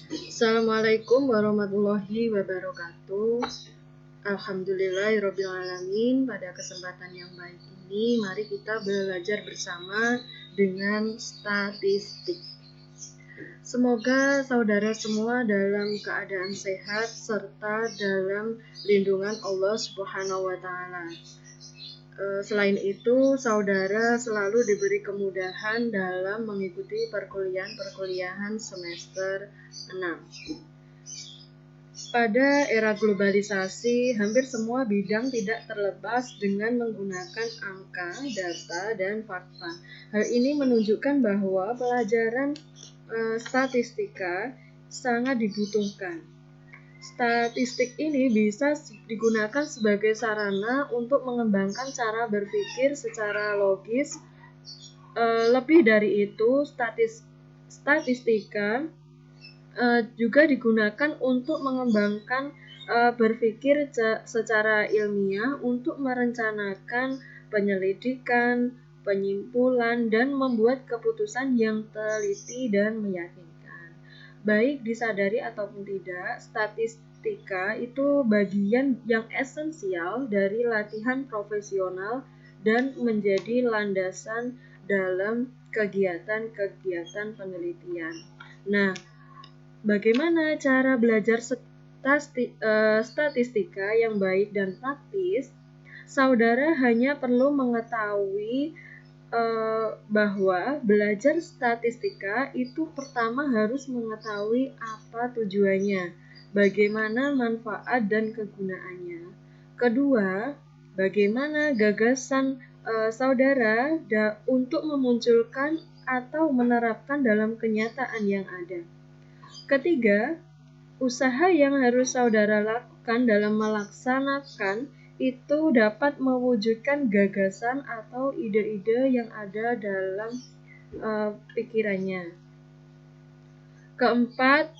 Assalamualaikum warahmatullahi wabarakatuh. Alhamdulillahirabbil alamin. Pada kesempatan yang baik ini, mari kita belajar bersama dengan statistik. Semoga saudara semua dalam keadaan sehat serta dalam lindungan Allah Subhanahu wa taala. Selain itu, saudara selalu diberi kemudahan dalam mengikuti perkuliahan semester 6. Pada era globalisasi, hampir semua bidang tidak terlepas dengan menggunakan angka, data, dan fakta. Hal ini menunjukkan bahwa pelajaran statistika sangat dibutuhkan. Statistik ini bisa digunakan sebagai sarana untuk mengembangkan cara berpikir secara logis. Lebih dari itu, statistika juga digunakan untuk mengembangkan berpikir secara ilmiah untuk merencanakan penyelidikan, penyimpulan, dan membuat keputusan yang teliti dan meyakinkan. Baik disadari ataupun tidak, statistika itu bagian yang esensial dari latihan profesional dan menjadi landasan dalam kegiatan-kegiatan penelitian. Nah, bagaimana cara belajar statistika yang baik dan praktis? Saudara hanya perlu mengetahui bahwa belajar statistika itu pertama harus mengetahui apa tujuannya, bagaimana manfaat dan kegunaannya. Kedua, bagaimana gagasan saudara untuk memunculkan atau menerapkan dalam kenyataan yang ada. Ketiga, usaha yang harus saudara lakukan dalam melaksanakan itu dapat mewujudkan gagasan atau ide-ide yang ada dalam pikirannya. Keempat,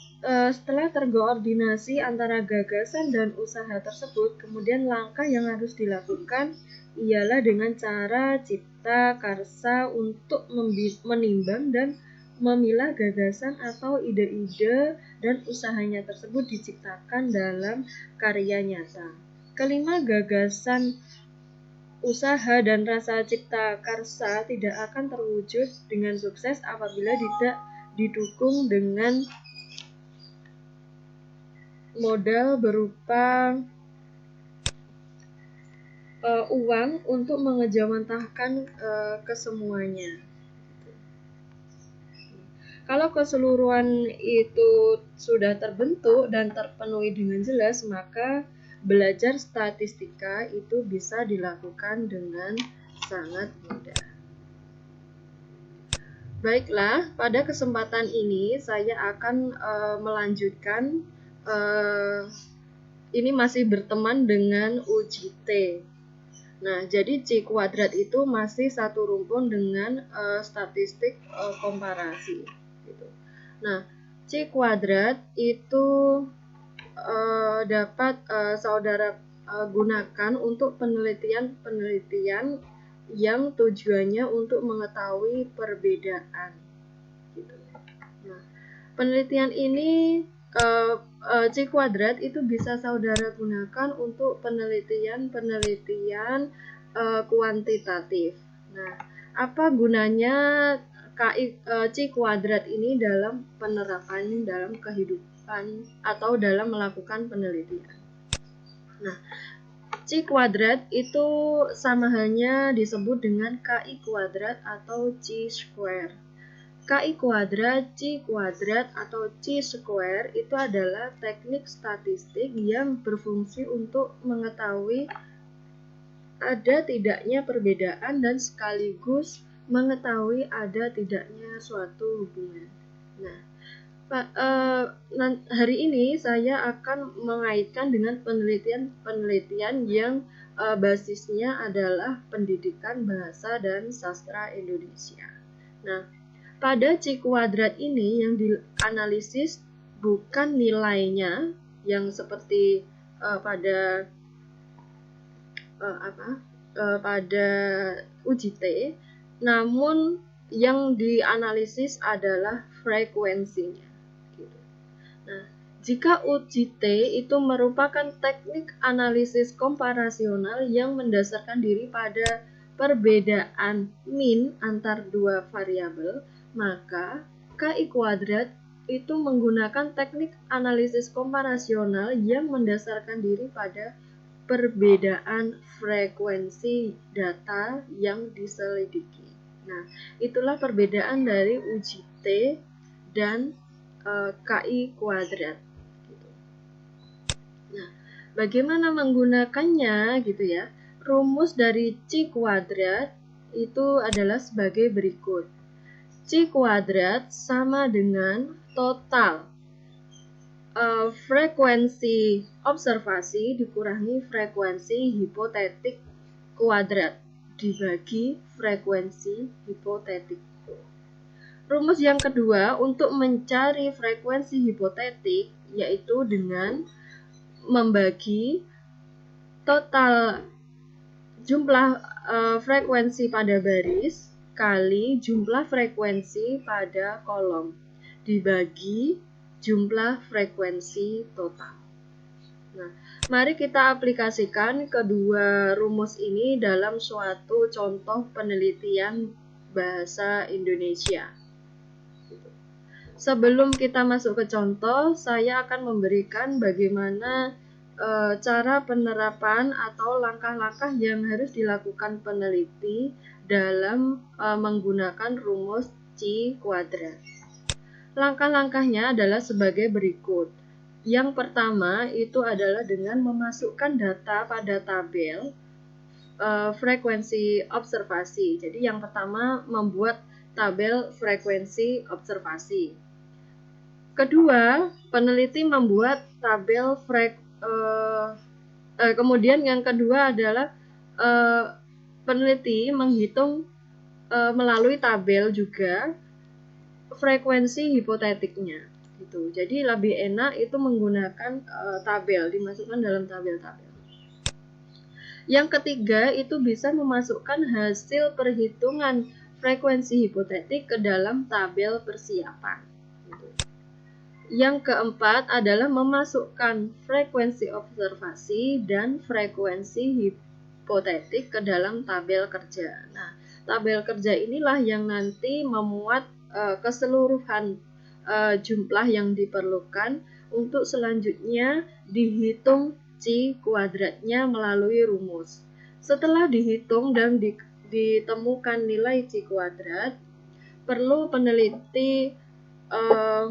setelah terkoordinasi antara gagasan dan usaha tersebut, kemudian langkah yang harus dilakukan ialah dengan cara cipta karsa untuk menimbang dan memilah gagasan atau ide-ide dan usahanya tersebut diciptakan dalam karya nyata. Kelima, gagasan, usaha, dan rasa cipta karsa tidak akan terwujud dengan sukses apabila tidak didukung dengan modal berupa uang untuk mengejawantahkan kesemuanya. Kalau keseluruhan itu sudah terbentuk dan terpenuhi dengan jelas, maka belajar statistika itu bisa dilakukan dengan sangat mudah. Baiklah, pada kesempatan ini saya akan melanjutkan. Ini masih berteman dengan UJT. Nah, jadi C kuadrat itu masih satu rumpun dengan statistik komparasi. Gitu. Nah, C kuadrat itu dapat saudara gunakan untuk penelitian yang tujuannya untuk mengetahui perbedaan. Gitu. Nah, penelitian ini C kuadrat itu bisa saudara gunakan untuk penelitian kuantitatif. Nah, apa gunanya C kuadrat ini dalam penerapan dalam kehidupan atau dalam melakukan penelitian? Nah, C kuadrat itu sama halnya disebut dengan KI kuadrat atau C square. KI kuadrat, C kuadrat, atau C square itu adalah teknik statistik yang berfungsi untuk mengetahui ada tidaknya perbedaan dan sekaligus mengetahui ada tidaknya suatu hubungan. Nah, hari ini saya akan mengaitkan dengan penelitian yang basisnya adalah pendidikan bahasa dan sastra Indonesia. Nah, pada C kuadrat ini yang dianalisis bukan nilainya yang seperti pada UJT, namun yang dianalisis adalah frekuensinya. Nah, jika uji T itu merupakan teknik analisis komparasional yang mendasarkan diri pada perbedaan min antar dua variabel, maka KI kuadrat itu menggunakan teknik analisis komparasional yang mendasarkan diri pada perbedaan frekuensi data yang diselidiki. Nah, itulah perbedaan dari uji T dan KI kuadrat. Gitu. Nah, bagaimana menggunakannya gitu ya? Rumus dari C kuadrat itu adalah sebagai berikut. C kuadrat sama dengan total frekuensi observasi dikurangi frekuensi hipotetik kuadrat dibagi frekuensi hipotetik. Rumus yang kedua untuk mencari frekuensi hipotetik yaitu dengan membagi total jumlah frekuensi pada baris kali jumlah frekuensi pada kolom dibagi jumlah frekuensi total. Nah, mari kita aplikasikan kedua rumus ini dalam suatu contoh penelitian bahasa Indonesia. Sebelum kita masuk ke contoh, saya akan memberikan bagaimana cara penerapan atau langkah-langkah yang harus dilakukan peneliti dalam menggunakan rumus C kuadrat. Langkah-langkahnya adalah sebagai berikut. Yang pertama itu adalah dengan memasukkan data pada tabel frekuensi observasi. Jadi yang pertama membuat tabel frekuensi observasi. Kedua, peneliti membuat tabel kemudian yang kedua adalah peneliti menghitung melalui tabel juga frekuensi hipotetiknya gitu. Jadi lebih enak itu menggunakan tabel, dimasukkan dalam tabel-tabel. Yang ketiga itu bisa memasukkan hasil perhitungan frekuensi hipotetik ke dalam tabel persiapan. Gitu. Yang keempat adalah memasukkan frekuensi observasi dan frekuensi hipotetik ke dalam tabel kerja. Nah, tabel kerja inilah yang nanti memuat keseluruhan jumlah yang diperlukan untuk selanjutnya dihitung C kuadratnya melalui rumus. Setelah dihitung dan ditemukan nilai C kuadrat, perlu peneliti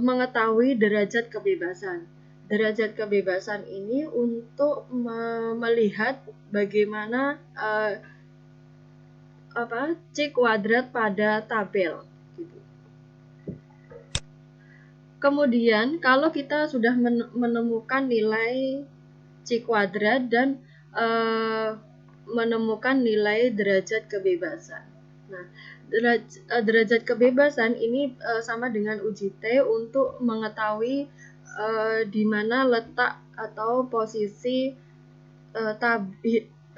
mengetahui derajat kebebasan. Derajat kebebasan ini untuk melihat bagaimana C kuadrat pada tabel. Gitu. Kemudian kalau kita sudah menemukan nilai C kuadrat dan menemukan nilai derajat kebebasan. Nah, derajat kebebasan ini sama dengan uji T untuk mengetahui di mana letak atau posisi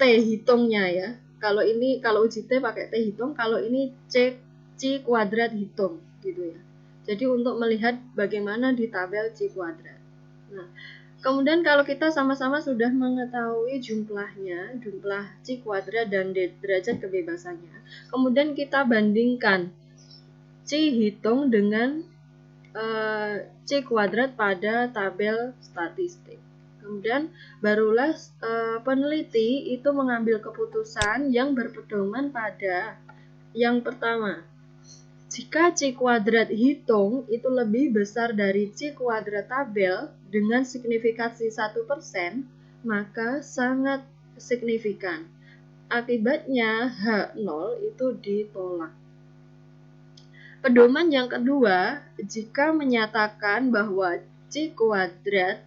T hitungnya ya. Kalau uji T pakai T hitung, kalau ini C kuadrat hitung gitu ya. Jadi untuk melihat bagaimana di tabel C kuadrat. Nah, kemudian kalau kita sama-sama sudah mengetahui jumlahnya, jumlah C kuadrat dan derajat kebebasannya, kemudian kita bandingkan C hitung dengan C kuadrat pada tabel statistik. Kemudian barulah peneliti itu mengambil keputusan yang berpedoman pada yang pertama. Jika C kuadrat hitung itu lebih besar dari C kuadrat tabel dengan signifikansi 1%, maka sangat signifikan. Akibatnya H0 itu ditolak. Pedoman yang kedua, jika menyatakan bahwa C kuadrat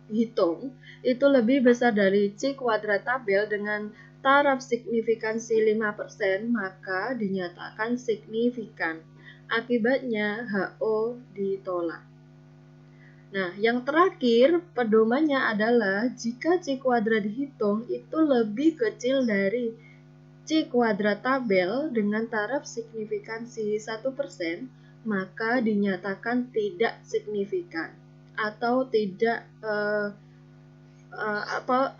hitung itu lebih besar dari C kuadrat tabel dengan taraf signifikansi 5%, maka dinyatakan signifikan. Akibatnya HO ditolak. Nah, yang terakhir pedomannya adalah jika C kuadrat dihitung itu lebih kecil dari C kuadrat tabel dengan taraf signifikansi 1%, maka dinyatakan tidak signifikan. atau tidak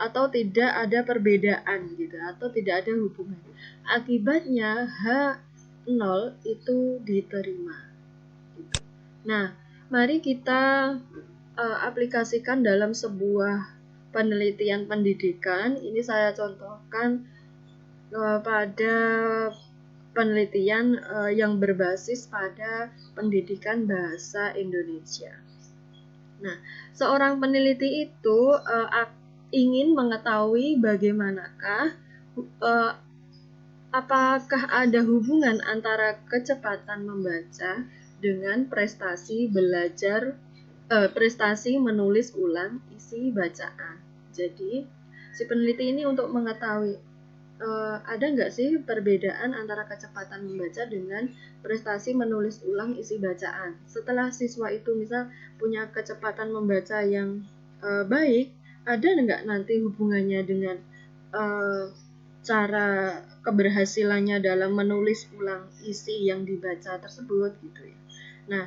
atau tidak ada perbedaan gitu, atau tidak ada hubungan. Akibatnya H0 itu diterima. Gitu. Nah, mari kita aplikasikan dalam sebuah penelitian pendidikan. Ini saya contohkan pada penelitian yang berbasis pada pendidikan bahasa Indonesia. Nah, seorang peneliti itu ingin mengetahui bagaimanakah apakah ada hubungan antara kecepatan membaca dengan prestasi belajar, prestasi menulis ulang isi bacaan. Jadi, si peneliti ini untuk mengetahui ada nggak sih perbedaan antara kecepatan membaca dengan prestasi menulis ulang isi bacaan. Setelah siswa itu misal punya kecepatan membaca yang baik, ada nggak nanti hubungannya dengan cara keberhasilannya dalam menulis ulang isi yang dibaca tersebut gitu ya. Nah,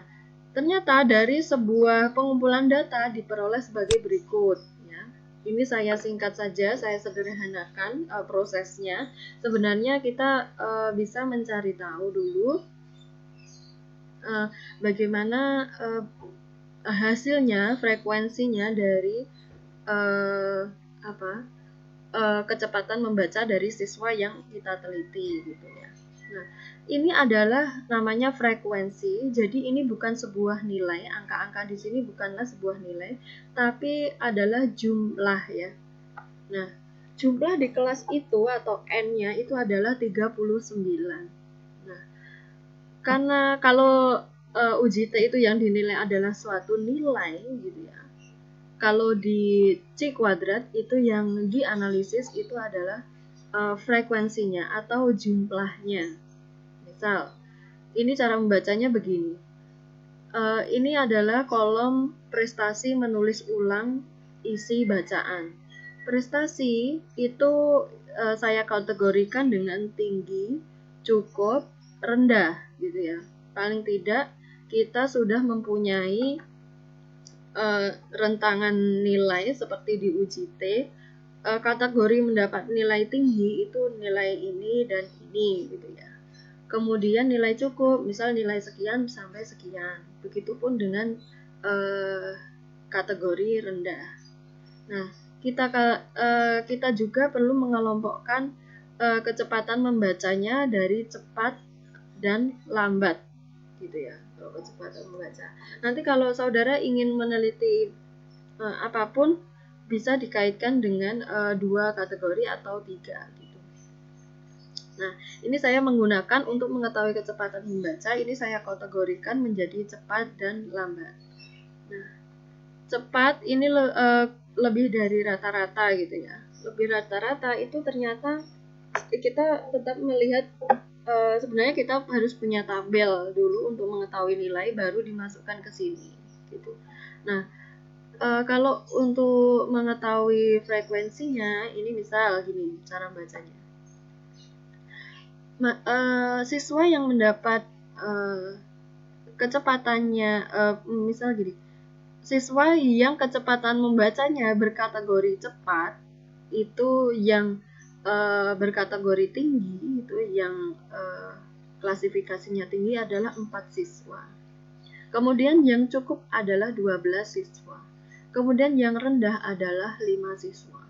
ternyata dari sebuah pengumpulan data diperoleh sebagai berikut. Ini saya singkat saja, saya sederhanakan prosesnya. Sebenarnya kita bisa mencari tahu dulu bagaimana hasilnya, frekuensinya dari kecepatan membaca dari siswa yang kita teliti gitu ya. Nah, ini adalah namanya frekuensi. Jadi ini bukan sebuah nilai, angka-angka di sini bukanlah sebuah nilai, tapi adalah jumlah ya. Nah, jumlah di kelas itu atau N-nya itu adalah 39. Nah, karena kalau UJT itu yang dinilai adalah suatu nilai gitu ya. Kalau di C kuadrat itu yang dianalisis itu adalah frekuensinya atau jumlahnya. Misal, ini cara membacanya begini. Ini adalah kolom prestasi menulis ulang isi bacaan. Prestasi itu saya kategorikan dengan tinggi, cukup, rendah gitu ya. Paling tidak kita sudah mempunyai rentangan nilai seperti di UJT. Kategori mendapat nilai tinggi itu nilai ini dan ini gitu ya. Kemudian nilai cukup, misal nilai sekian sampai sekian. Begitupun dengan kategori rendah. Nah, kita juga perlu mengelompokkan kecepatan membacanya dari cepat dan lambat, gitu ya. Kalau kecepatan membaca. Nanti kalau saudara ingin meneliti apapun, bisa dikaitkan dengan 2 kategori atau 3 gitu. Nah, ini saya menggunakan untuk mengetahui kecepatan membaca, ini saya kategorikan menjadi cepat dan lambat. Nah, cepat ini lebih dari rata-rata gitu ya. Lebih rata-rata itu ternyata kita tetap melihat sebenarnya kita harus punya tabel dulu untuk mengetahui nilai baru dimasukkan ke sini gitu. Nah, kalau untuk mengetahui frekuensinya, ini misal gini cara bacanya. Siswa yang mendapat kecepatannya, misal gini, siswa yang kecepatan membacanya berkategori cepat itu yang berkategori tinggi itu yang klasifikasinya tinggi adalah 4 siswa. Kemudian yang cukup adalah 12 siswa. Kemudian yang rendah adalah 5 siswa.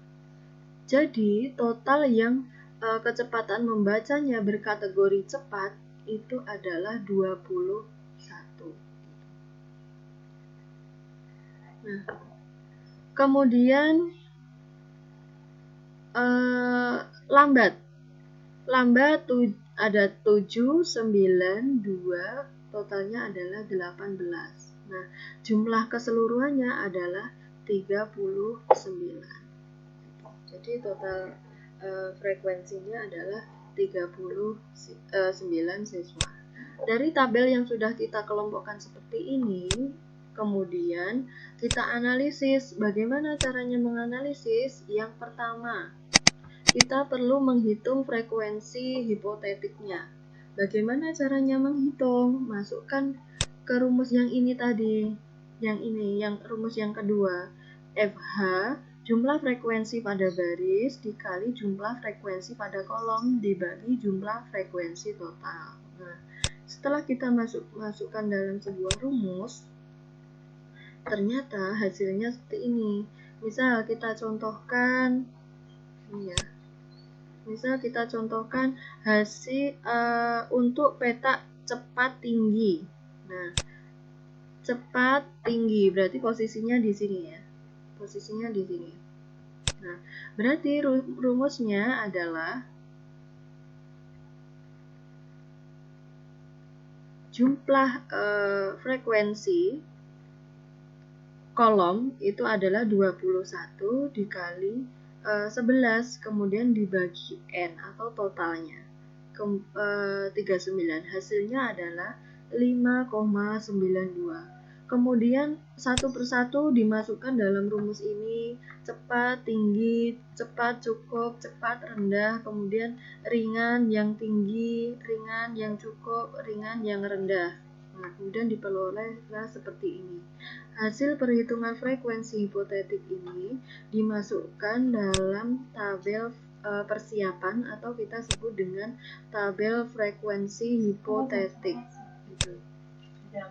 Jadi total yang kecepatan membacanya berkategori cepat itu adalah 21. Nah, kemudian lambat ada 7, 9, 2, totalnya adalah 18. Nah, jumlah keseluruhannya adalah 39. Jadi total frekuensinya adalah 39 siswa. Dari tabel yang sudah kita kelompokkan seperti ini, kemudian kita analisis. Bagaimana caranya menganalisis? Yang pertama, kita perlu menghitung frekuensi hipotetiknya. Bagaimana caranya menghitung? Masukkan ke rumus yang ini tadi. yang ini, yang rumus yang kedua. FH jumlah frekuensi pada baris dikali jumlah frekuensi pada kolom dibagi jumlah frekuensi total. Nah, setelah kita masukkan dalam sebuah rumus, ternyata hasilnya seperti ini. Misal kita contohkan ini ya. Misal kita contohkan hasil untuk peta cepat tinggi. Nah, cepat tinggi berarti posisinya di sini ya. Posisinya di sini. Nah, berarti rumusnya adalah jumlah frekuensi kolom itu adalah 21 dikali 11 kemudian dibagi N atau totalnya 39. Hasilnya adalah 5,92. Kemudian satu persatu dimasukkan dalam rumus ini, cepat, tinggi, cepat, cukup, cepat, rendah, kemudian ringan, yang tinggi, ringan, yang cukup, ringan, yang rendah. Nah, kemudian diperolehlah seperti ini. Hasil perhitungan frekuensi hipotetik ini dimasukkan dalam tabel persiapan atau kita sebut dengan tabel frekuensi hipotetik. Gitu. Nah,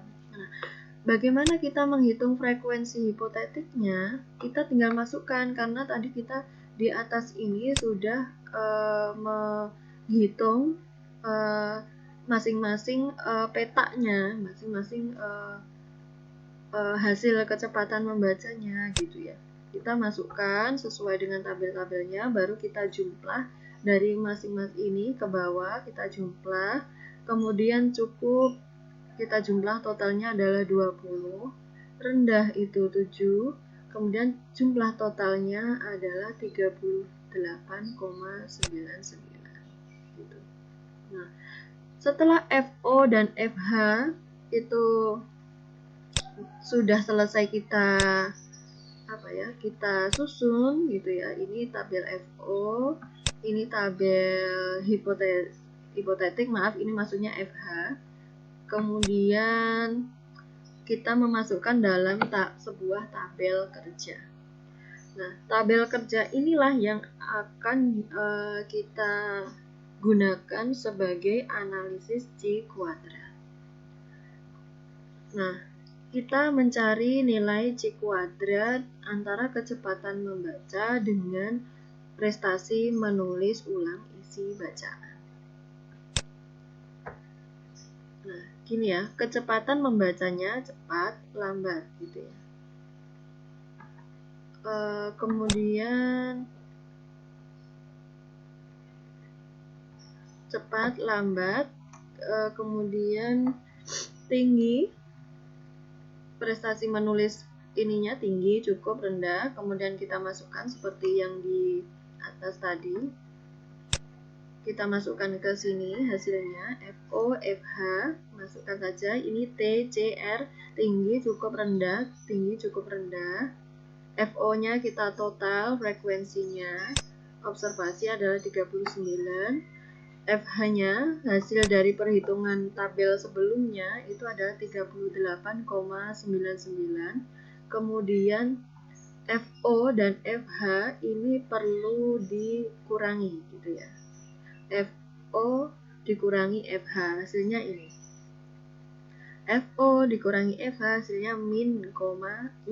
bagaimana kita menghitung frekuensi hipotetiknya? Kita tinggal masukkan karena tadi kita di atas ini sudah menghitung masing-masing petanya, masing-masing hasil kecepatan membacanya gitu ya. Kita masukkan sesuai dengan tabel-tabelnya, baru kita jumlah dari masing-masing ini ke bawah, kita jumlah, kemudian cukup kita jumlah totalnya adalah 20, rendah itu 7, kemudian jumlah totalnya adalah 38,99 gitu. Nah, setelah FO dan FH itu sudah selesai kita kita susun gitu ya. Ini tabel FO, ini tabel hipotetik, maaf ini maksudnya FH. Kemudian kita memasukkan dalam sebuah tabel kerja. Nah, tabel kerja inilah yang akan kita gunakan sebagai analisis C kuadrat. Nah, kita mencari nilai C kuadrat antara kecepatan membaca dengan prestasi menulis ulang isi bacaan. Nah, gini ya, kecepatan membacanya cepat, lambat gitu ya. Kemudian cepat, lambat, kemudian tinggi, prestasi menulis ininya tinggi, cukup, rendah, kemudian kita masukkan seperti yang di atas tadi. Kita masukkan ke sini hasilnya FO, FH, masukkan saja ini T, C, R, tinggi, cukup, rendah, tinggi, cukup, rendah. FO-nya kita total, frekuensinya, observasi adalah 39. FH-nya, hasil dari perhitungan tabel sebelumnya, itu adalah 38,99. Kemudian FO dan FH ini perlu dikurangi gitu ya. FO dikurangi FH, hasilnya ini. FO dikurangi FH hasilnya min 1,92.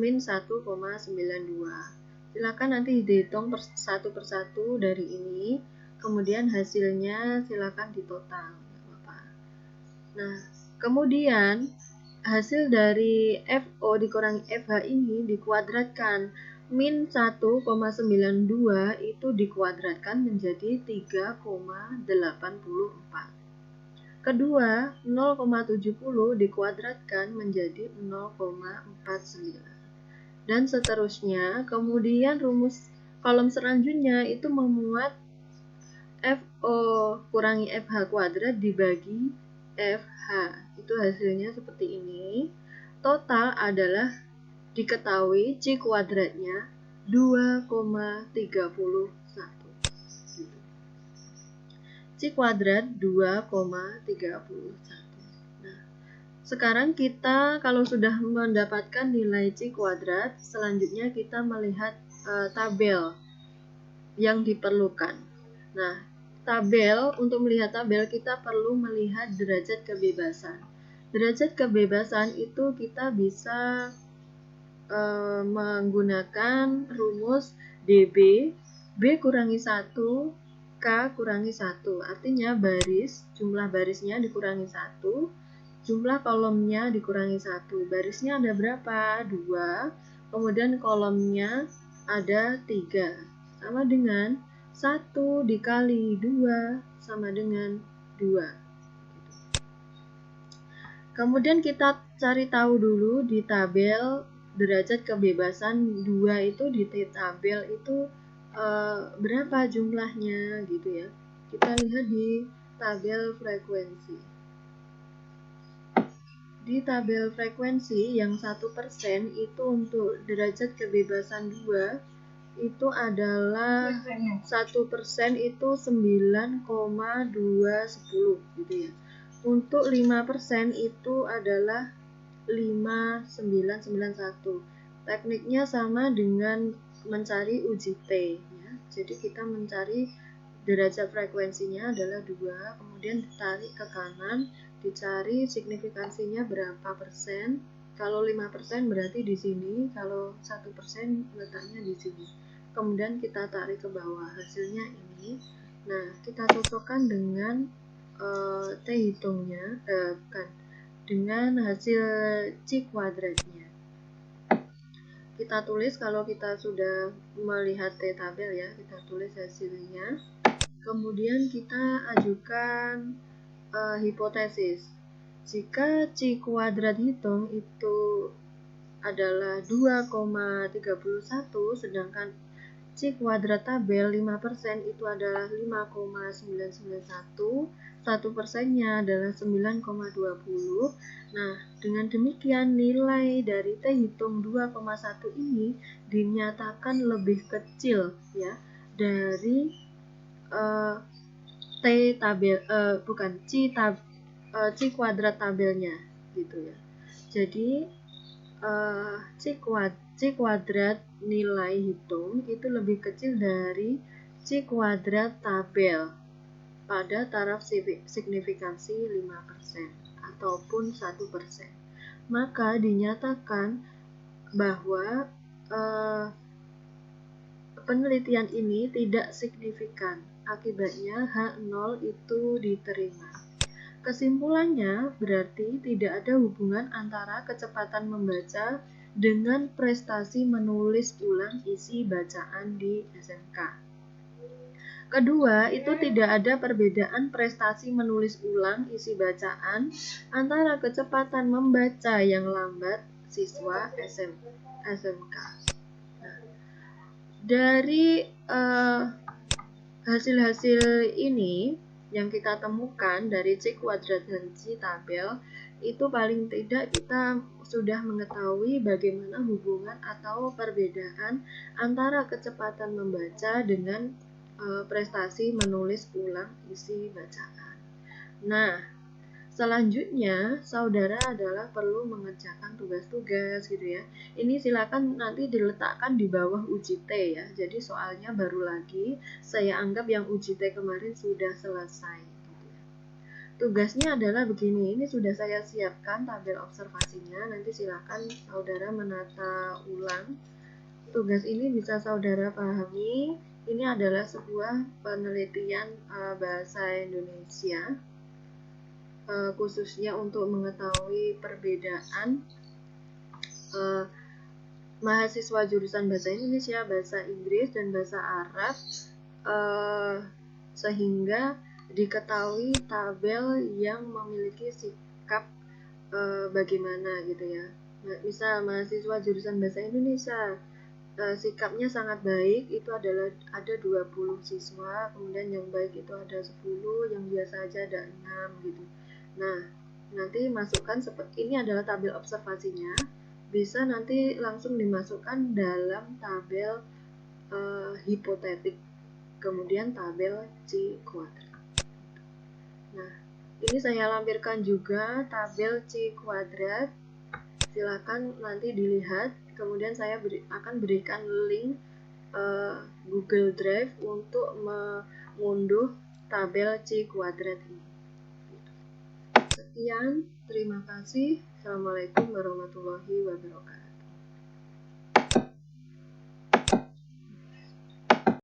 Silakan nanti dihitung satu persatu dari ini, kemudian hasilnya silakan ditotal. Nah, kemudian hasil dari FO dikurangi FH ini dikuadratkan. Min 1,92 itu dikuadratkan menjadi 3,84. Kedua, 0,70 dikuadratkan menjadi 0,49. Dan seterusnya, kemudian rumus kolom selanjutnya itu memuat FO kurangi FH kuadrat dibagi FH. Itu hasilnya seperti ini. Total adalah diketahui C kuadratnya 2,31. C kuadrat 2,31. Nah, Sekarang kita kalau sudah mendapatkan nilai C kuadrat, selanjutnya kita melihat tabel yang diperlukan. Nah, untuk melihat tabel kita perlu melihat derajat kebebasan. Derajat kebebasan itu kita bisa menggunakan rumus DB, B kurangi 1, K kurangi 1. Artinya jumlah barisnya dikurangi 1, jumlah kolomnya dikurangi 1. Barisnya ada berapa? 2. Kemudian kolomnya ada 3. Sama dengan 1 dikali 2 sama dengan 2. Kemudian kita cari tahu dulu di tabel derajat kebebasan 2 itu di tabel itu berapa jumlahnya gitu ya. Kita lihat di tabel frekuensi. Di tabel frekuensi yang 1% itu untuk derajat kebebasan 2 itu adalah 1% itu 9,210 gitu ya. Untuk 5% itu adalah 5991. Tekniknya sama dengan mencari uji T ya. Jadi kita mencari derajat frekuensinya adalah 2, kemudian ditarik ke kanan, dicari signifikansinya berapa persen. Kalau 5% berarti di sini, kalau 1% letaknya di sini. Kemudian kita tarik ke bawah, hasilnya ini. Nah, kita cocokkan dengan T hitungnya, dengan hasil C kuadratnya. Kita tulis kalau kita sudah melihat T tabel ya, kita tulis hasilnya. Kemudian kita ajukan hipotesis. Jika C kuadrat hitung itu adalah 2,31, sedangkan C kuadrat tabel 5% itu adalah 5,991, 1%-nya adalah 9,20. Nah, dengan demikian nilai dari T hitung 2,1 ini dinyatakan lebih kecil ya dari T tabel bukan C kuadrat tabelnya gitu ya. Jadi C kuadrat nilai hitung itu lebih kecil dari C kuadrat tabel pada taraf signifikansi 5% ataupun 1%. Maka dinyatakan bahwa penelitian ini tidak signifikan. Akibatnya H0 itu diterima. Kesimpulannya berarti tidak ada hubungan antara kecepatan membaca dengan prestasi menulis ulang isi bacaan di SMK. Kedua, itu tidak ada perbedaan prestasi menulis ulang isi bacaan antara kecepatan membaca yang lambat siswa SMK. Nah, dari hasil-hasil ini yang kita temukan dari C kuadrat dan C tabel, itu paling tidak kita sudah mengetahui bagaimana hubungan atau perbedaan antara kecepatan membaca dengan prestasi menulis ulang isi bacaan. Nah, selanjutnya saudara adalah perlu mengerjakan tugas-tugas gitu ya. Ini silakan nanti diletakkan di bawah uji T ya. Jadi soalnya baru lagi saya anggap yang uji T kemarin sudah selesai gitu ya. Tugasnya adalah begini. Ini sudah saya siapkan tabel observasinya. Nanti silakan saudara menata ulang. Tugas ini bisa saudara pahami. Ini adalah sebuah penelitian bahasa Indonesia, khususnya untuk mengetahui perbedaan mahasiswa jurusan bahasa Indonesia, bahasa Inggris, dan bahasa Arab, sehingga diketahui tabel yang memiliki sikap bagaimana gitu ya. Misal mahasiswa jurusan bahasa Indonesia sikapnya sangat baik, itu adalah ada 20 siswa, kemudian yang baik itu ada 10, yang biasa aja ada 6 gitu. Nah, nanti masukkan seperti ini adalah tabel observasinya, bisa nanti langsung dimasukkan dalam tabel hipotetik, kemudian tabel C kuadrat. Nah, Ini saya lampirkan juga tabel C kuadrat. Silakan nanti dilihat. Kemudian saya akan berikan link Google Drive untuk mengunduh tabel C kuadrat ini. Sekian, terima kasih. Assalamualaikum warahmatullahi wabarakatuh.